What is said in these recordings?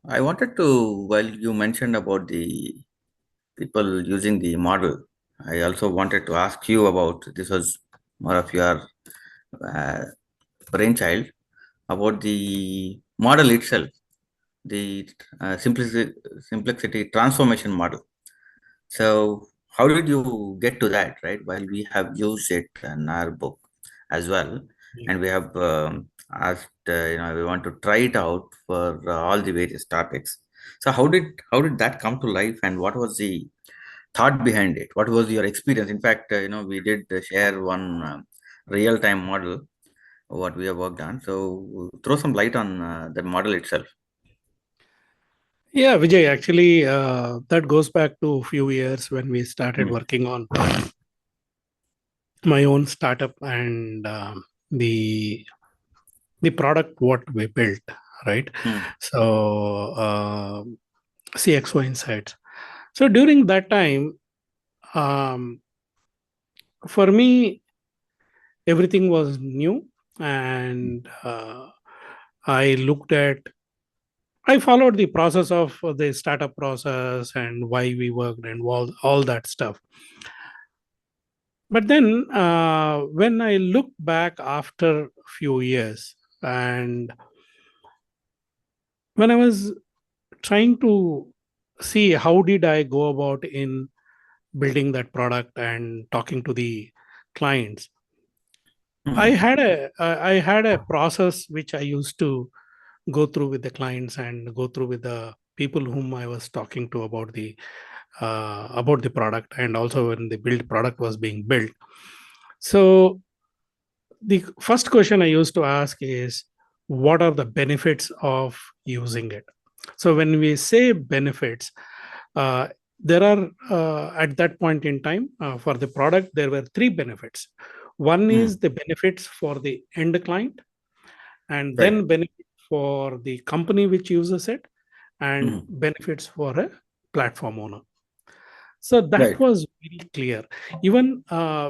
I wanted to, while you mentioned about the people using the model, I also wanted to ask you about this was more of your uh, brainchild about the model itself, the simplicity transformation model. So, how did you get to that, right? While we have used it in our book as well, and we have asked, we want to try it out for all the various topics. So, how did that come to life, and what was the thought behind it? What was your experience? In fact, we did share one real-time model what we have worked on. So, throw some light on the model itself. Yeah, Vijay, actually, that goes back to a few years when we started Mm, working on my own startup and the the product what we built, right? mm, So, CXO Insights. So during that time, um, for me, everything was new, and I followed the process of the startup process and why we worked and all that stuff. But then when I look back after a few years, and when I was trying to see how did I go about in building that product and talking to the clients, I mm, had a process which I used to go through with the clients and go through with the people whom I was talking to about the product, and also when the build product was being built. So the first question I used to ask is, what are the benefits of using it? So when we say benefits, uh, there are at that point in time for the product there were three benefits. One mm. is the benefits for the end client, and Right. then benefits for the company which uses it, and Mm, benefits for a platform owner. So that right. was very clear. Even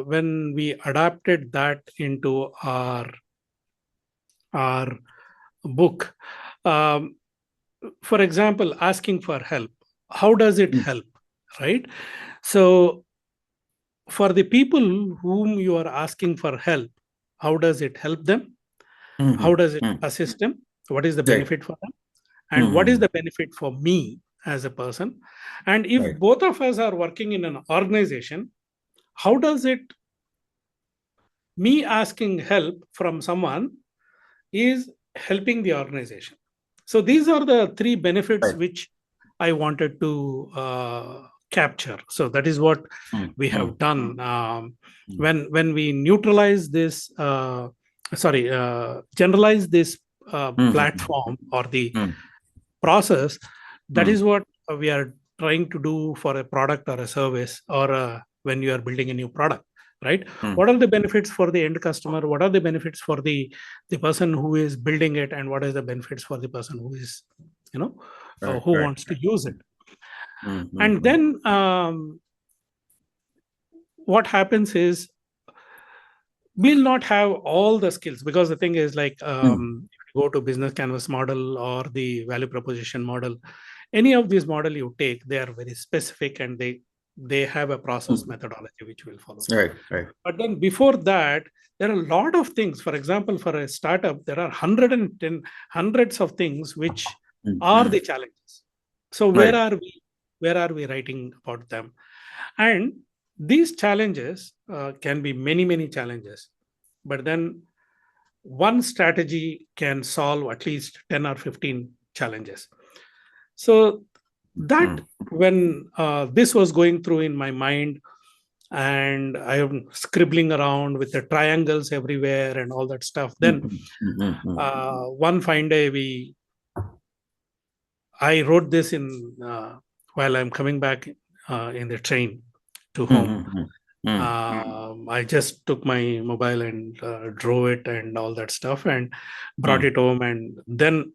when we adapted that into our book, um, for example, asking for help, how does it Mm, help, right? So for the people whom you are asking for help, how does it help them? How mhm, does it mm. assist them? What is the Right. benefit for them? And what is Mhm. the benefit for me as a person? And if Right. both of us are working in an organization, how does it, me asking help from someone is helping the organization? So these are the three benefits Right. which I wanted to capture. So that is what Mm, we have mm, done. mm, When we neutralize this, generalize this mhm, platform or the mm, process, that mm, is what we are trying to do for a product or a service, or when you are building a new product, right? mm. What are the benefits for the end customer? What are the benefits for the person who is building it, and what is the benefits for the person who is, you know, Right. who Right. wants to use it? Mm, mm, And mm, then what happens is, we'll not have all the skills, because the thing is like, mm, if you go to business canvas model or the value proposition model, any of these model you take, they are very specific, and they have a process mm. methodology which will follow. Right. Right. But then before that, there are a lot of things. For example, for a startup, there are 110 hundreds of things which Mm, are mm. the challenges. So Right. where are we writing about them? And these challenges can be many challenges, but then one strategy can solve at least 10 or 15 challenges. So that, Mm, when this was going through in my mind, and I am scribbling around with the triangles everywhere and all that stuff, mm, then mm, mm, mm, one fine day I wrote this in while I'm coming back in the train to mm, home. mm, mm, mm, I just took my mobile and drove it and all that stuff, and brought mm, it home, and then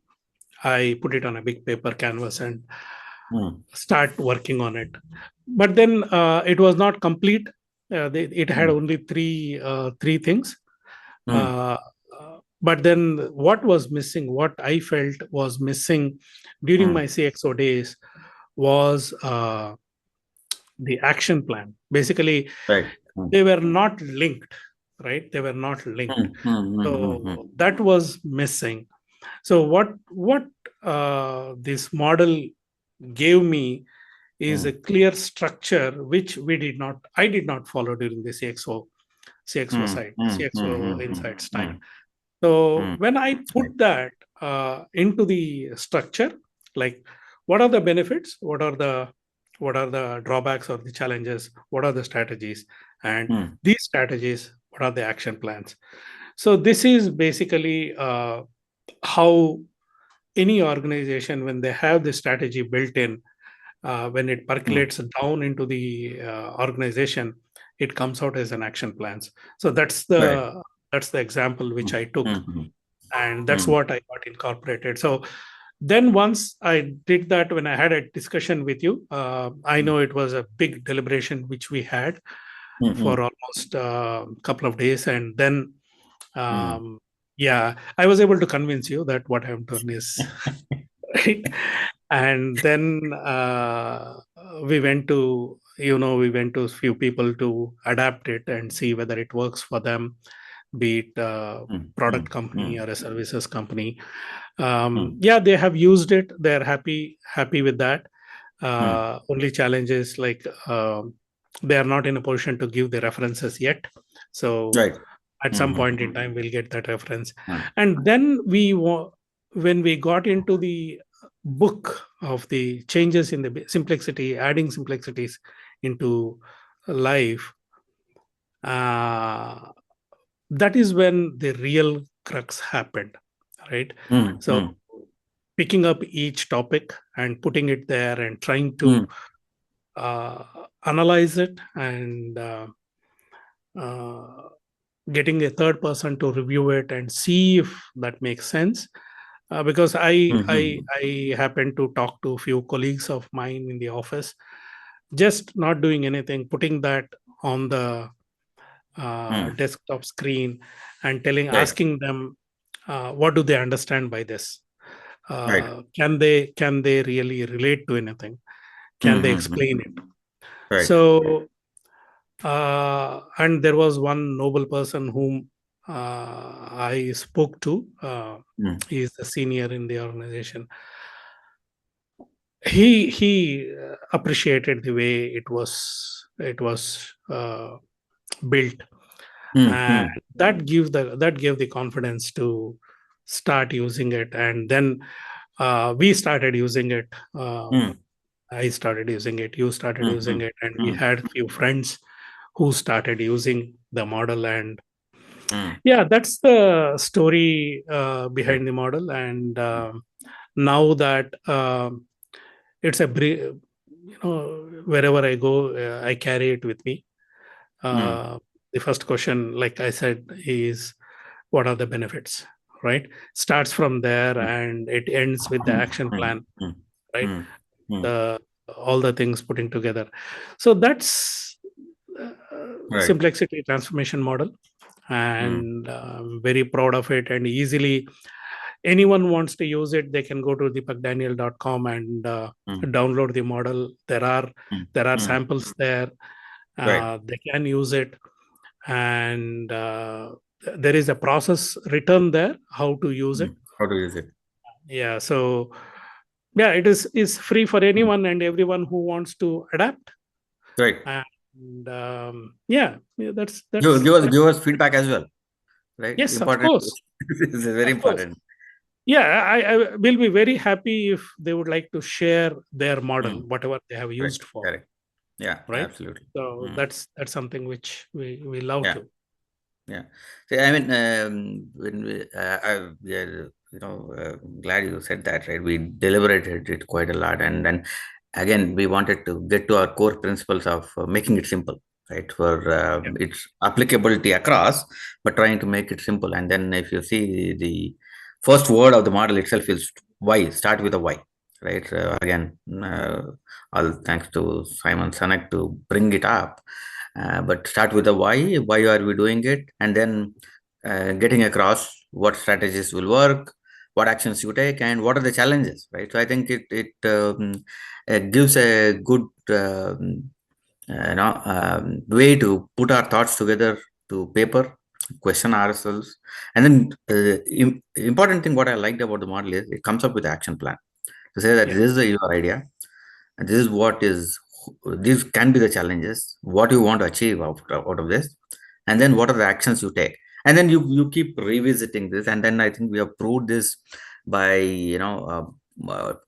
I put it on a big paper canvas and mm, start working on it. But then it was not complete. It had mm, only three things. mm. Uh, but then what was missing, what I felt was missing during my CXO days was the action plan. Basically, Right. Mm, they were not linked, right? They were not linked. mm, mm, mm, mm, mm, So that was missing. So what this model gave me is a mm, clear structure which I did not follow during the mm, mm, CXO mm, mm, insights time. mm, So mm. when I Right. put that into the structure, like what are the benefits, what are the drawbacks or the challenges, what are the strategies, and Mm, these strategies, what are the action plans. So this is basically how any organization, when they have the strategy built in, when it mm. percolates down into the organization, it comes out as an action plans. So Right. that's the example which Mm, I took, mm, mm, and that's mm, what I got incorporated. So then once I did that, when I had a discussion with you, I mm, know it was a big deliberation which we had mm, for mm, almost a couple of days, and then mm. um, yeah, I was able to convince you that what I've done is right. And then we went to a few people to adapt it and see whether it works for them, be it Mm, product mm, company mm, or a services company. mm, Yeah, they have used it, they're happy with that. mm. Only challenge is like they are not in a position to give the references yet. So Right. at some Mm, point in time we'll get that reference. mm, And then when we got into the book of the changes in the simplicity, adding simplexities into life, uh, that is when the real crux happened, right? mm, So mm, picking up each topic and putting it there and trying to mm, uh, analyze it, and uh, getting a third person to review it and see if that makes sense. Because mm, mm. I happen to talk to a few colleagues of mine in the office, just not doing anything, putting that on the Mm. desktop screen and Right. asking them what do they understand by this. Right. Can they really relate to anything? Can Mm, they mm, mm. explain it? Right. So and there was one noble person whom I spoke to. Mm, He is the senior in the organization. He appreciated the way it was built, mm, and mm, that gave the confidence to start using it. And then we started using it. mm, I started using it, you started mm, using mm, it, and we mm. had few friends who started using the model. And Mm. yeah, that's the story Right. behind the model. And now that it's wherever I go, I carry it with me. Mm, uh, the first question, like I said, is what are the benefits, right? Starts from there mm, and it ends with the mm, action mm, plan, mm, right? mm, mm. The all the things putting together. So that's uh, Right. Simplexity transformation model, Mm, and I'm very proud of it. And easily, anyone wants to use it, they can go to deepakdaniel.com and mm, download the model. mm, There are mm. samples there. Right. They can use it, and there is a process written there how to use it. Mm. How to use it? Yeah, so yeah, it is free for Mm. anyone and everyone who wants to adapt. Right. And yeah, Give that's us feedback as well. Right. yes, of Important. course, This is very of course. important. Yeah, I will be very happy if they would like to share their model, Mm. whatever they have Correct. used for, Correct. Yeah. right? Absolutely. So Mm. that's something which we love Yeah. to. Yeah. See, I mean, when we are, glad you said that, right? We deliberated it quite a lot, and then again, we wanted to get to our core principles of making it simple, right? For Yeah. its applicability across, but trying to make it simple. And then, if you see the first word of the model itself is why. Start with a why, right? Again, all thanks to Simon Sinek to bring it up, but start with the why. Why are we doing it? And then getting across what strategies will work, what actions you take, and what are the challenges, right? So I think it gives a good way to put our thoughts together to paper, question ourselves, and then important thing what I liked about the model is it comes up with action plan to say that Yeah. this is your idea, and this is what is these can be the challenges, what you want to achieve out of this, and then what are the actions you take, and then you keep revisiting this, and then I think we have proved this by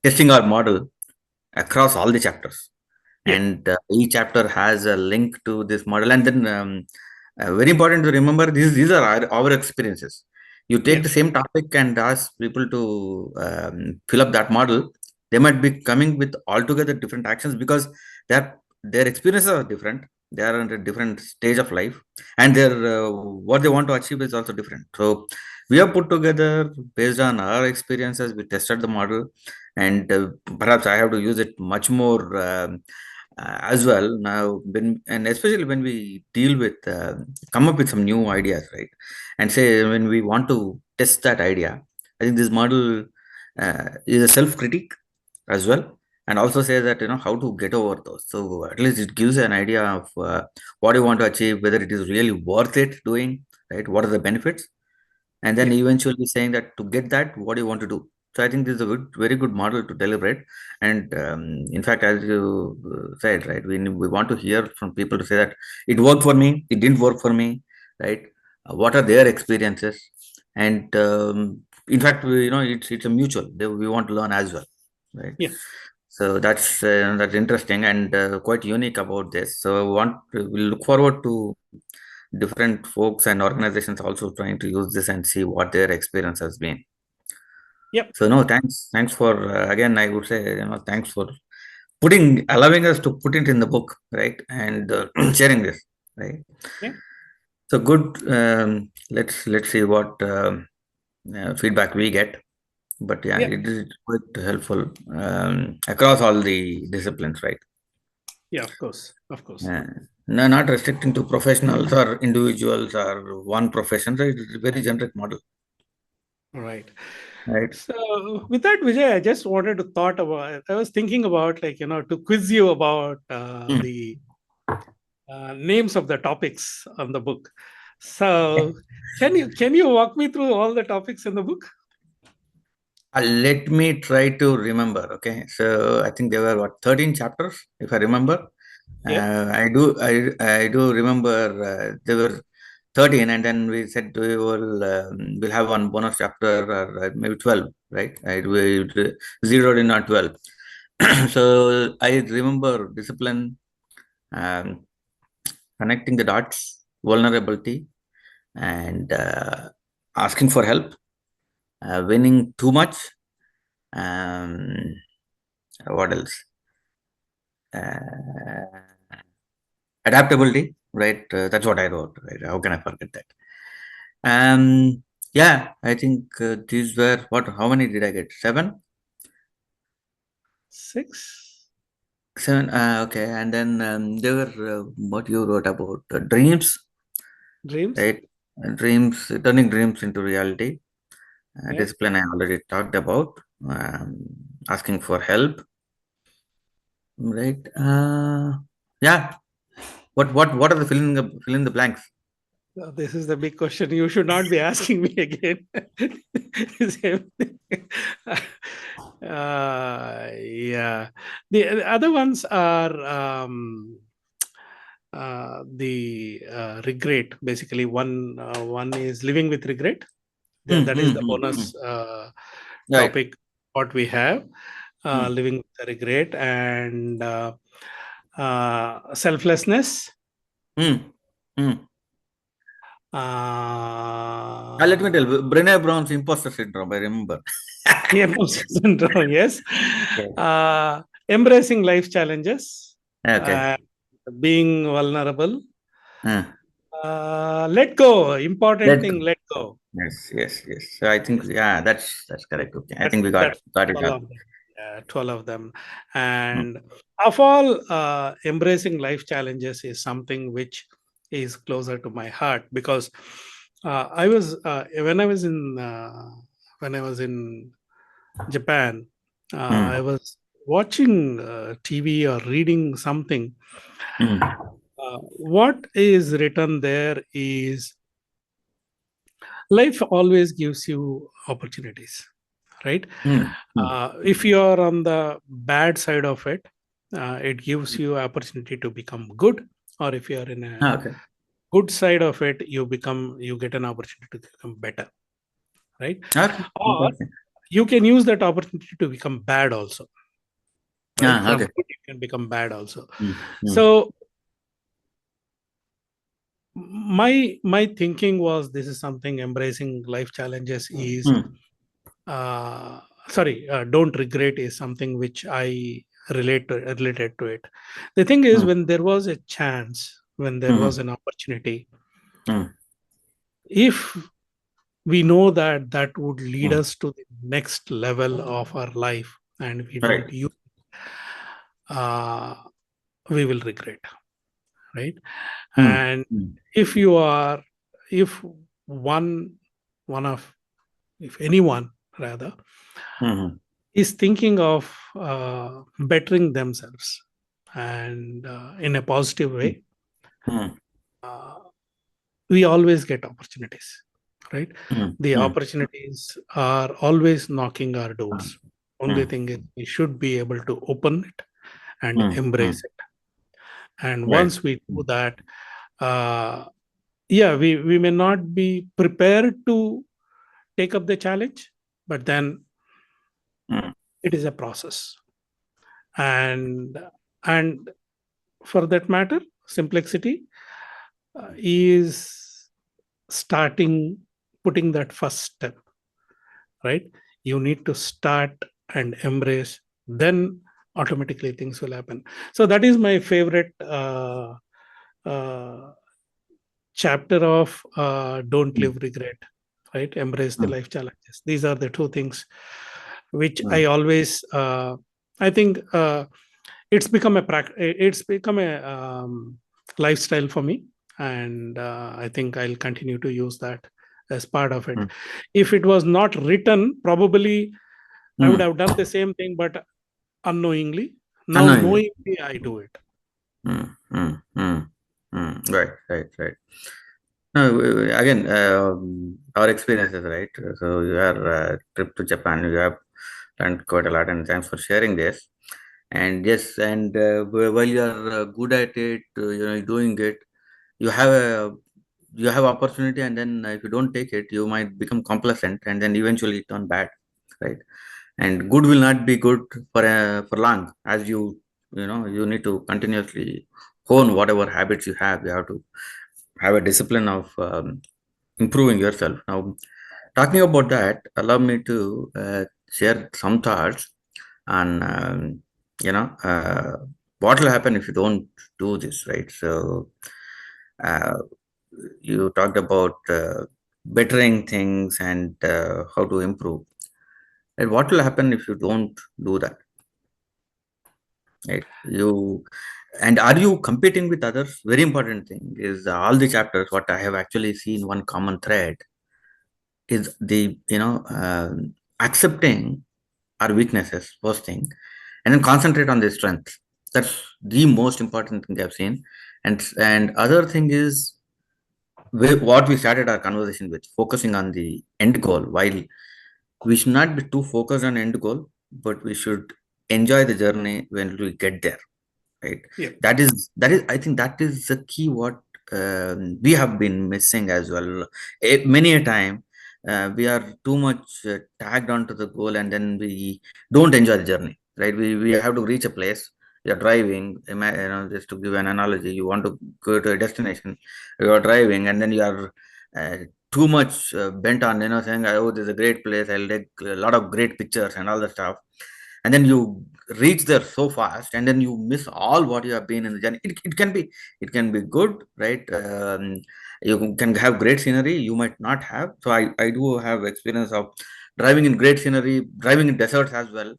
testing our model across all the chapters, Yeah. and each chapter has a link to this model, and then very important to remember these are our experiences. You take Yeah. the same topic and ask people to fill up that model, they might be coming with altogether different actions because their experiences are different, they are at a different stage of life, and their what they want to achieve is also different. So we have put together based on our experiences, we tested the model, and perhaps I have to use it much more as well now, and especially when we deal with come up with some new ideas, right? And say when we want to test that idea, I think this model is a self critique as well, and also say that how to get over those. So at least it gives an idea of what you want to achieve, whether it is really worth it doing, right? What are the benefits, and then Yeah. eventually saying that to get that, what do you want to do? So I think this is a very good model to deliberate. And in fact, as you said, right, we want to hear from people to say that it worked for me, it didn't work for me, right? What are their experiences? And in fact, it's a mutual, we want to learn as well, right? Yeah. So that's interesting and quite unique about this. So we look forward to different folks and organizations also trying to use this and see what their experience has been. Yep. So no, thanks for again. I would say thanks for putting allowing us to put it in the book, right, and sharing this, right. Yeah. So good. Let's see what feedback we get. But yeah, Yeah. it is quite helpful across all the disciplines, right? Yeah. Of course. Of course. Uh, no, not restricting to professionals or individuals or one profession. So it's a very generic model, All right. right? So with that, Vijay, I just wanted to thought about. I was thinking about to quiz you about Hmm. the names of the topics on the book. So can you walk me through all the topics in the book? Let me try to remember. Okay, so I think there were what 13 chapters, if I remember. Yep. I do remember there were 13, and then we said we'll have one bonus chapter or maybe 12, right? We zeroed in on 12. So I remember discipline, um, connecting the dots, vulnerability, and asking for help, winning too much. Um, what else? Uh, Adaptability, right? That's what I wrote, right? How can I forget that? Yeah, I think these were what? How many did I get? Seven, 6 seven. Okay, and then there were what you wrote about dreams, dreams. right? Dreams, turning dreams into reality. Yeah. Discipline, I already talked about. Um, Asking for help, right? Yeah. What are the fill in the blanks? This is the big question. You should not be asking me again. Same thing. Yeah. The other ones are the regret. Basically, one is living with regret. That is the Hmm. bonus Right. topic what we have. Hmm. Living with the regret and selflessness. Hmm. Hmm. Let me tell Uh, you, Brené Brown's imposter syndrome. I remember. Imposter syndrome, yes. Okay. Embracing life challenges, Okay. uh, being vulnerable. Uh, Let go. Important let go. thing. Let go. Yes. So I think Yes, yeah, that's correct. Okay. I think we that's got it 12 all. of them. Yeah, 12 of them. Hmm. And of all, embracing life challenges is something which is closer to my heart because I was when I was in Japan. I Mm, was watching TV or reading something. mm, What is written there is life always gives you opportunities, right? mm, mm. If you are on the bad side of it, it gives you opportunity to become good, or if you are in a Okay. good side of it, you get an opportunity to become better, right? Okay. Or Interesting. you can use that opportunity to become bad also, right? Ah, From okay. good you can become bad also. Mm, mm, So my thinking was, this is something, embracing life challenges is mm, uh, sorry, don't regret is something which I related to it. The thing is, mm, when there was a chance, when there was mm, an opportunity, mm, if we know that that would lead mm. us to the next level of our life and we don't Right. use, uh, we will regret, right? Mm, And mm, if you are, if one one of if anyone rather mm, is thinking of bettering themselves and in a positive mm, way, mm, uh, we always get opportunities, right? mm, The mm, opportunities are always knocking our doors. Only mm, thing is, we should be able to open it and mm, embrace mm. it. And Right. once we do Mm, that, uh, yeah, we may not be prepared to take up the challenge, but then mm, it is a process. And and for that matter, Simplexity is starting, putting that first step, right? You need to start and embrace, then automatically things will happen. So that is my favorite uh, chapter of don't mm, live regret, right? Embrace the mm, life challenges. These are the two things which I mm, always I think it's become a lifestyle for me, and I think I'll continue to use that as part of it. mm. If it was not written, probably I would Mm. have done the same thing, but unknowingly. Now Unknowingly. knowingly I do it. Mm, mm, mm, mm. Right, right, right. No, again, our experiences, right? So your trip to Japan, you have learned quite a lot, and thanks for sharing this. And yes, and while you are good at it, doing it, you have a you have opportunity, and then if you don't take it, you might become complacent, and then eventually turn bad, right? And good will not be good for long, as you need to continuously hone whatever habits you have. You have to have a discipline of improving yourself. Now, talking about that, allow me to share some thoughts on what will happen if you don't do this, right? So uh, you talked about bettering things and how to improve. And what will happen if you don't do that, right? And are you competing with others? Very important thing is all the chapters. What I have actually seen, one common thread is the accepting our weaknesses first thing, and then concentrate on their strengths. That's the most important thing I've seen. And other thing is what we started our conversation with, focusing on the end goal. While we should not be too focused on end goal, but we should enjoy the journey when we get there, right? Yeah. That is I think that is the key, what we have been missing as well. Many a time we are too much tagged onto the goal, and then we don't enjoy the journey, right? We have to reach a place. You're driving, just to give an analogy, you want to go to a destination, you are driving, and then you are uh, too much bent on saying, oh, this is a great place, I'll take a lot of great pictures and all the stuff, and then you reach there so fast, and then you miss all what you have been in the journey. It can be good, right? You can have great scenery, you might not have. So I do have experience of driving in great scenery, driving in deserts as well.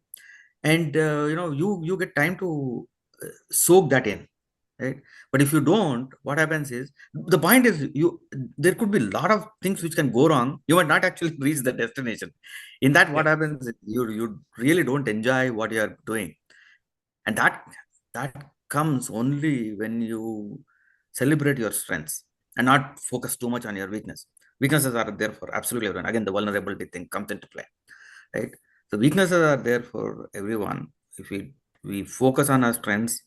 And you get time to soak that in, right? But if you don't, what happens is, the point is, there could be a lot of things which can go wrong. You might not actually reach the destination. In that, what Yeah. happens is, you really don't enjoy what you are doing. And that comes only when you celebrate your strengths and not focus too much on your weakness. Weaknesses are there for absolutely everyone. Again, the vulnerability thing comes into play, right? So weaknesses are there for everyone. If we focus on our strengths,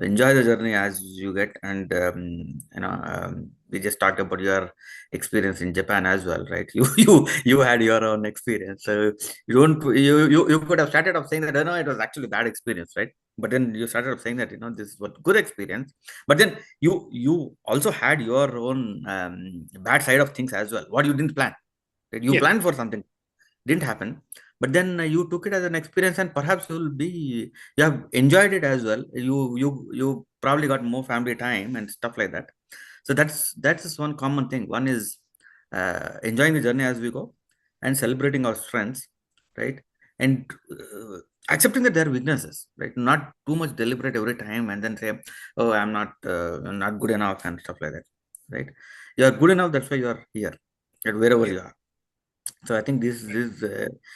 enjoy the journey as you get. And we just talked about your experience in Japan as well, right? You had your own experience, so you could have started off saying that, no, it was actually bad experience, right? But then you started off saying that, this is what good experience. But then you also had your own bad side of things as well, what you didn't plan, right? You Yeah. planned for something, didn't happen. But then you took it as an experience, and perhaps you have enjoyed it as well. You probably got more family time and stuff like that. So that's just one common thing. One is enjoying the journey as we go, and celebrating our strengths, right? And accepting that there are weaknesses, right? Not too much deliberate every time and then say, oh, I'm not good enough and stuff like that, right? You are good enough, that's why you are here, at wherever Yeah. you are. So I think this is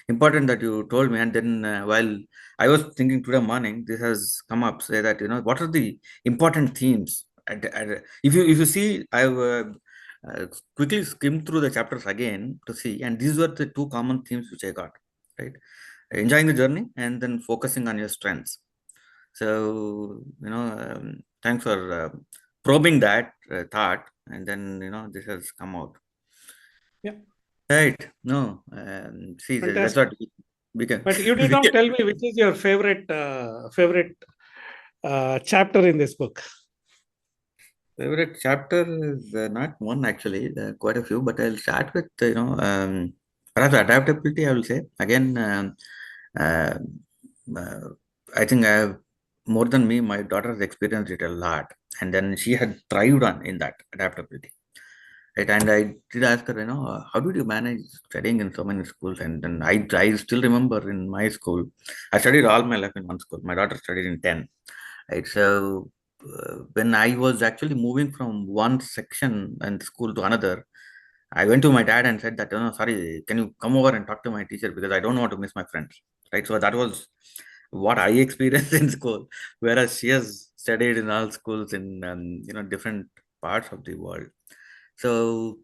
important that you told me. And then while I was thinking today morning, this has come up, say that, what are the important themes. If you see, I've uh, quickly skimmed through the chapters again to see, and these were the two common themes which I got, right? Enjoying the journey and then focusing on your strengths. So, thanks for probing that thought, and then this has come out. Yeah. Right. No. See, that's Fantastic. what we can. But you did We not can. tell me which is your favorite chapter in this book. Favorite chapter is not one actually, quite a few. But I'll start with perhaps adaptability. I will say again. Uh, uh, I think I have more than me. My daughter has experienced it a lot, and then she had thrived on in that adaptability. Right, and I did ask her, how did you manage studying in so many schools? And then I still remember in my school, I studied all my life in one school. My daughter studied in 10. Right, so when I was actually moving from one section and school to another, I went to my dad and said that, sorry, can you come over and talk to my teacher, because I don't want to miss my friends. Right, so that was what I experienced in school, whereas she has studied in all schools in different parts of the world. So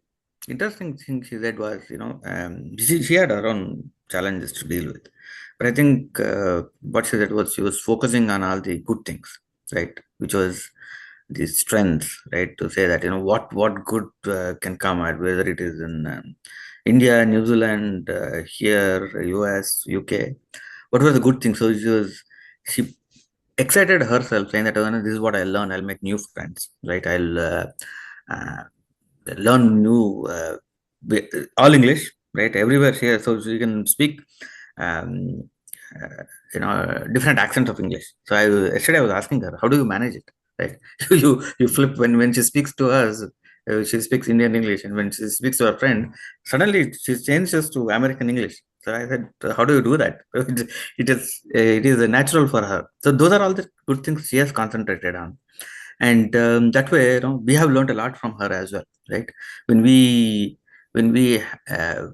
interesting thing she said was, she had her own challenges to deal with. But I think what she said was she was focusing on all the good things, right? Which was the strengths, right? To say that, what good can come out, whether it is in India, New Zealand, here, US, UK. What were the good things? So she excited herself, saying that, this is what I learned. I'll make new friends, right? I'll uh, learn new all English, right? Everywhere here, so you can speak, um, different accents of English. So yesterday I was asking her, how do you manage it, right? You flip when she speaks to us. She speaks Indian English, and when she speaks to her friend, suddenly she changes to American English. So I said, how do you do that? It is natural for her. So those are all the good things she has concentrated on. And that way, we have learned a lot from her as well, right? when we when we uh,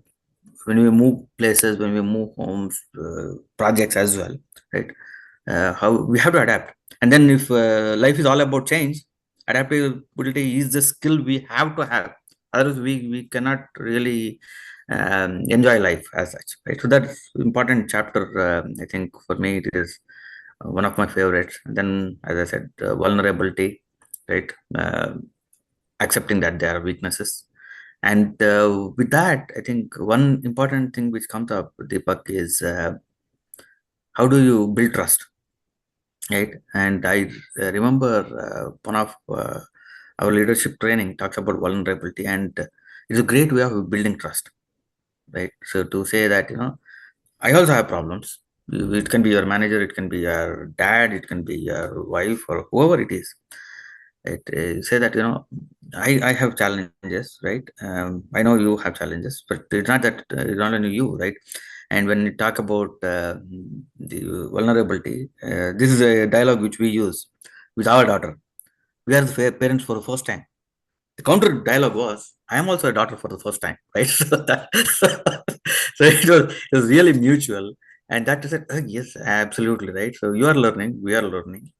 when we move places, when we move homes, projects as well, right? How we have to adapt. And then if life is all about change, adaptability is the skill we have to have. Otherwise we cannot really enjoy life as such, right? So that's important chapter. I think for me it is one of my favorites. And then, as I said, vulnerability, right? Accepting that there are weaknesses. And with that, I think one important thing which comes up, Deepak, is how do you build trust, right? And I remember one of our leadership training talks about vulnerability, and it's a great way of building trust, right? So to say that, I also have problems. It can be your manager, it can be your dad, it can be your wife, or whoever it is. It say that, I have challenges, right? I know you have challenges, but it's not that it's not only you, right? And when you talk about the vulnerability, this is a dialogue which we use with our daughter. we are the parents for the first time. The counter dialogue was, I am also a daughter for the first time, right? So it was really mutual. And that is it. Yes, absolutely, right? So you are learning, we are learning,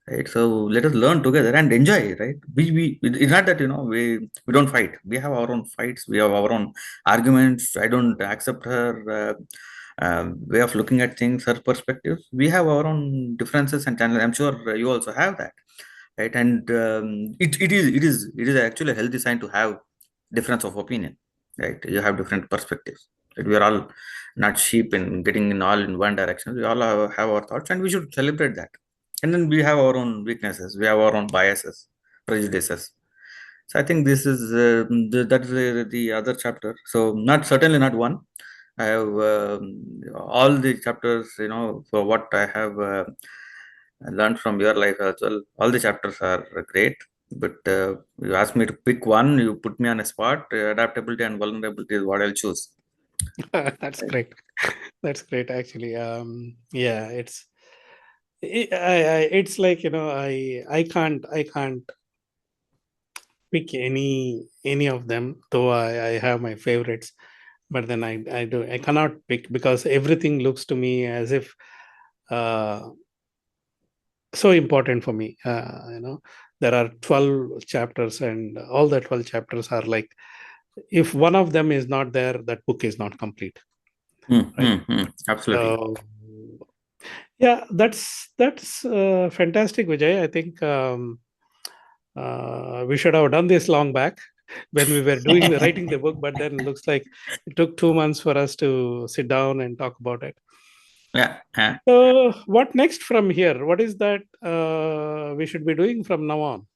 right? So let us learn together and enjoy, right? It's not that, we don't fight. We have our own fights, we have our own arguments. I don't accept her way of looking at things, her perspectives. We have our own differences and challenges. I'm sure you also have that, right? And it is actually a healthy sign to have difference of opinion, right? You have different perspectives, right? We are all not sheep in getting in all in one direction. We all have our thoughts, and we should celebrate that. And then we have our own weaknesses, we have our own biases, prejudices. So I think this is that's the other chapter. So not certainly not one. I have all the chapters, for what I have learned from your life as well. All the chapters are great, but you asked me to pick one. You put me on a spot. Adaptability and vulnerability is what I'll choose. That's great. That's great, actually. Yeah, it's like, I can't pick any of them, though I have my favorites. But then I cannot pick, because everything looks to me as if uh, so important for me. There are 12 chapters, and all the 12 chapters are like, if one of them is not there, that book is not complete, right? Absolutely. So yeah, that's fantastic, Vijay. I think we should have done this long back when we were doing the writing the book, but then looks like it took 2 months for us to sit down and talk about it. Yeah. So what next from here? What is that we should be doing from now on?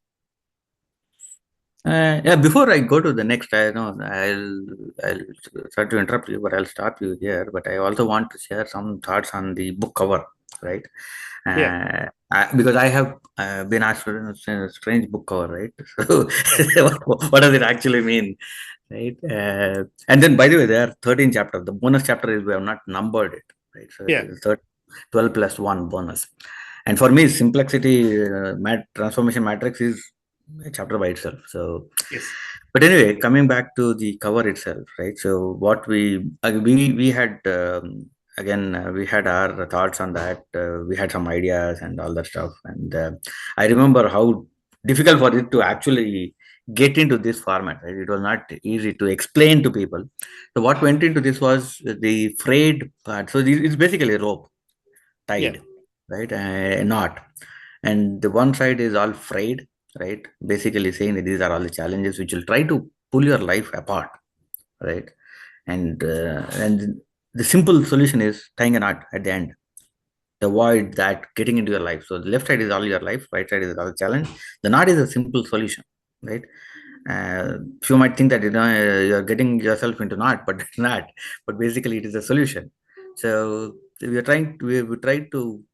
Yeah, before I go to the next, I know I'll try to interrupt you, but I'll stop you here. But I also want to share some thoughts on the book cover, right? Yeah, Because I have been asked for a strange book cover, right? So yeah, what does it actually mean, right? And then, by the way, there are 13 chapters. The bonus chapter is we have not numbered it, right? So it yeah. is 12 plus one bonus. And for me, Simplexity transformation matrix is a chapter by itself. So, Yes. but anyway, coming back to the cover itself, right? So what we had again, we had our thoughts on that. We had some ideas and all that stuff, and I remember how difficult for it to actually get into this format. Right? It was not easy to explain to people. So what went into this was the frayed part. So it's basically a rope Yeah. tied, right? A knot, and the one side is all frayed, right? Basically saying that these are all the challenges which will try to pull your life apart, right? And the simple solution is tying a knot at the end. Avoid that getting into your life. So the left side is all your life, right side is all the challenge. The knot is a simple solution, right? You might think that you're getting yourself into knot, but it's not. But basically, it is a solution. So we try to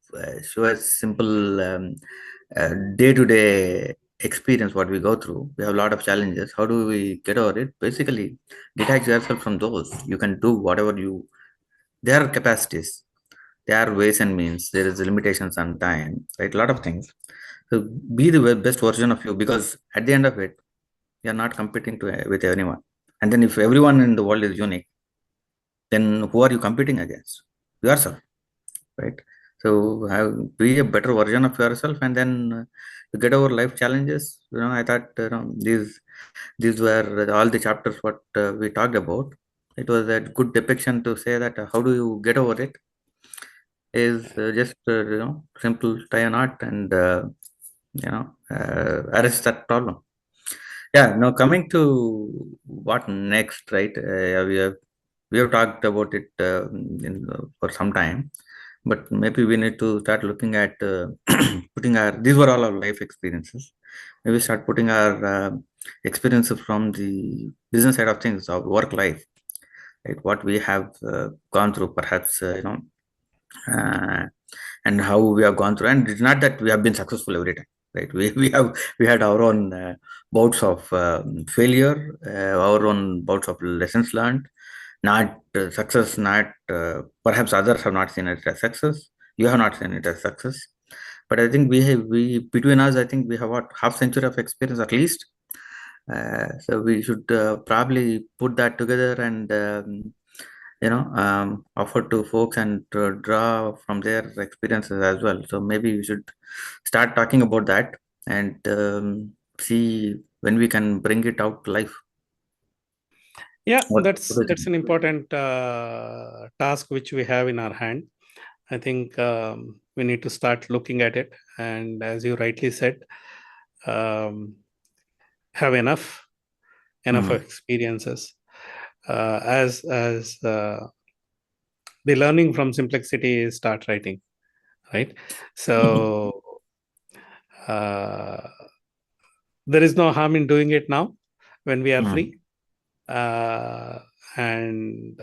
show a simple day-to-day experience what we go through. We have a lot of challenges. How do we get over it? Basically, detach yourself from those. You can do whatever you. There are capacities. There are ways and means. There is limitations on time. Right, a lot of things. So be the best version of you, because at the end of it, you're not competing with anyone. And then if everyone in the world is unique, then who are you competing against? Yourself, right? So be a better version of yourself, and then you get over life challenges. I thought these were all the chapters what we talked about. It was a good depiction to say that how do you get over it is just simple tie a knot and arrest that problem. Yeah, now coming to what next, right? We have talked about it for some time, but maybe we need to start looking at putting our. These were all our life experiences. Maybe start putting our experiences from the business side of things, our work life, right? What we have gone through, perhaps uh, and how we have gone through. And it's not that we have been successful every time, right? We had our own bouts of failure, our own bouts of lessons learned, not success, not perhaps others have not seen it as success. You have not seen it as success, But I think we between us, I think we have what, half century of experience at least. So we should probably put that together and offer to folks and draw from their experiences as well. So maybe we should start talking about that and see when we can bring it out to life. Yeah, What is it? that's an important task which we have in our hand. I think we need to start looking at it, and as you rightly said, um, have enough Hmm. experiences. As the learning from Simplexity is start writing, right? So uh, there is no harm in doing it now when we are Hmm. free, uh, and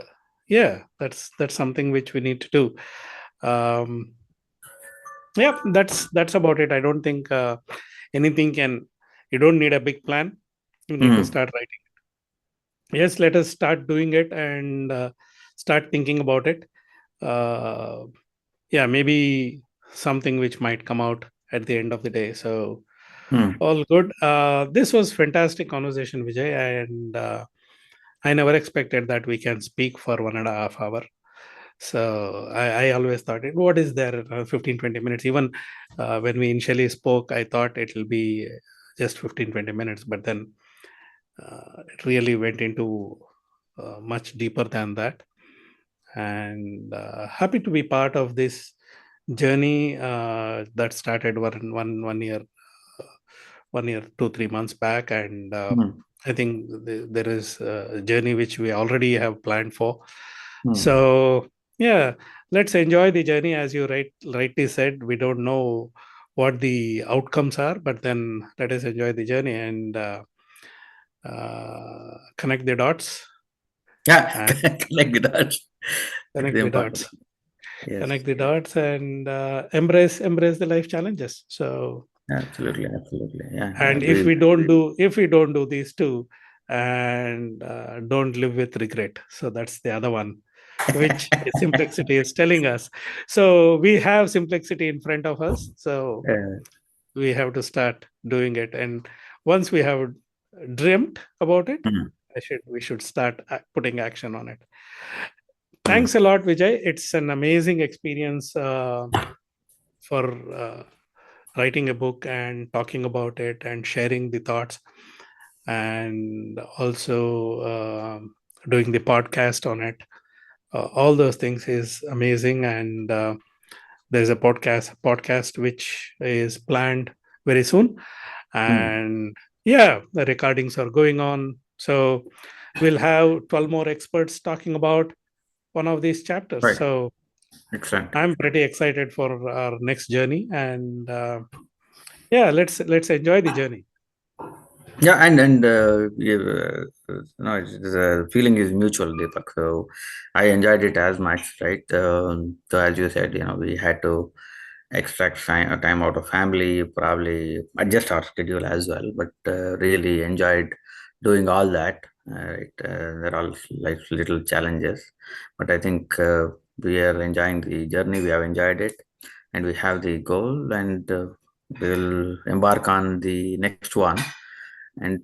yeah, that's something which we need to do. Um, yeah, that's about it. I don't think anything can. You don't need a big plan. You need to Hmm. start writing. Yes, let us start doing it and start thinking about it. Uh, yeah, maybe something which might come out at the end of the day. So Hmm. all good. This was fantastic conversation, Vijay, and I never expected that we can speak for 1.5 hours. So I always thought, what is there, 15, 20 minutes? Even when we initially spoke, I thought it will be just 15, 20 minutes, but then it really went into much deeper than that. And happy to be part of this journey that started 1 year, 1 year, 2, 3 months back. And Hmm. I think there is a journey which we already have planned for. Hmm. So, yeah, let's enjoy the journey. As you rightly said, we don't know what the outcomes are, but then let us enjoy the journey and connect the dots Yeah, and like that. That is connect the important. dots, Yes, connect the dots, and embrace the life challenges. So, absolutely, absolutely. Yeah, I and agree. if we don't do these two, and don't live with regret, so that's the other one which Simplexity is telling us. So we have Simplexity in front of us, so Uh, we have to start doing it. And once we have dreamt about it, hmm. we should start putting action on it. Hmm. Thanks a lot, Vijay. It's an amazing experience for writing a book and talking about it and sharing the thoughts, and also doing the podcast on it. All those things is amazing, and there's a podcast which is planned very soon, Hmm. and yeah, the recordings are going on. So we'll have 12 more experts talking about one of these chapters. Right. So Excellent. I'm pretty excited for our next journey, and yeah, let's enjoy the journey. Yeah, and no, the feeling is mutual, Deepak. So I enjoyed it as much, right? So as you said, we had to extract time out of family, probably adjust our schedule as well, but really enjoyed doing all that. Right? There are like little challenges, but I think we are enjoying the journey. We have enjoyed it, and we have the goal, and we'll embark on the next one. And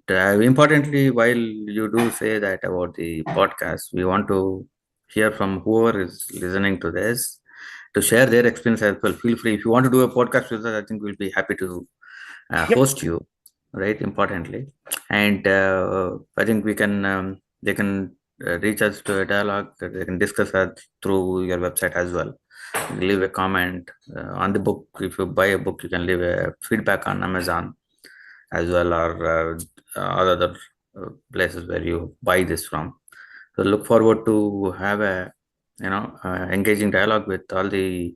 importantly, while you do say that about the podcast, we want to hear from whoever is listening to this to share their experience as well. Feel free. If you want to do a podcast with us, I think we'll be happy to Yep. host you, right? Importantly. And I think they can reach us to a dialogue. They can discuss that through your website as well. Leave a comment on the book. If you buy a book, you can leave a feedback on Amazon as well, or other places where you buy this from. So look forward to have a engaging dialogue with all the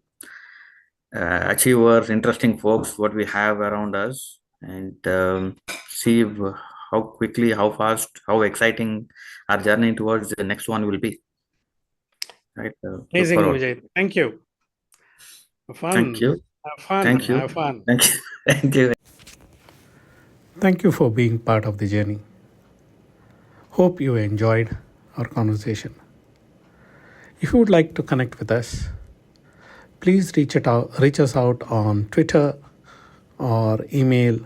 achievers, interesting folks what we have around us, and see how quickly, how fast, how exciting our journey towards the next one will be. Right. Look Amazing, forward. Vijay. Thank you. Have Thank fun. you. Have fun. Thank you. Have fun. Thank you. Thank you. Thank you for being part of the journey. Hope you enjoyed our conversation. If you would like to connect with us, please reach us out on Twitter or email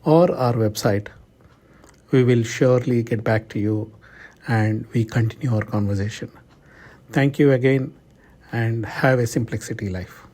or our website. We will surely get back to you and we continue our conversation. Thank you again and have a Simplexity life.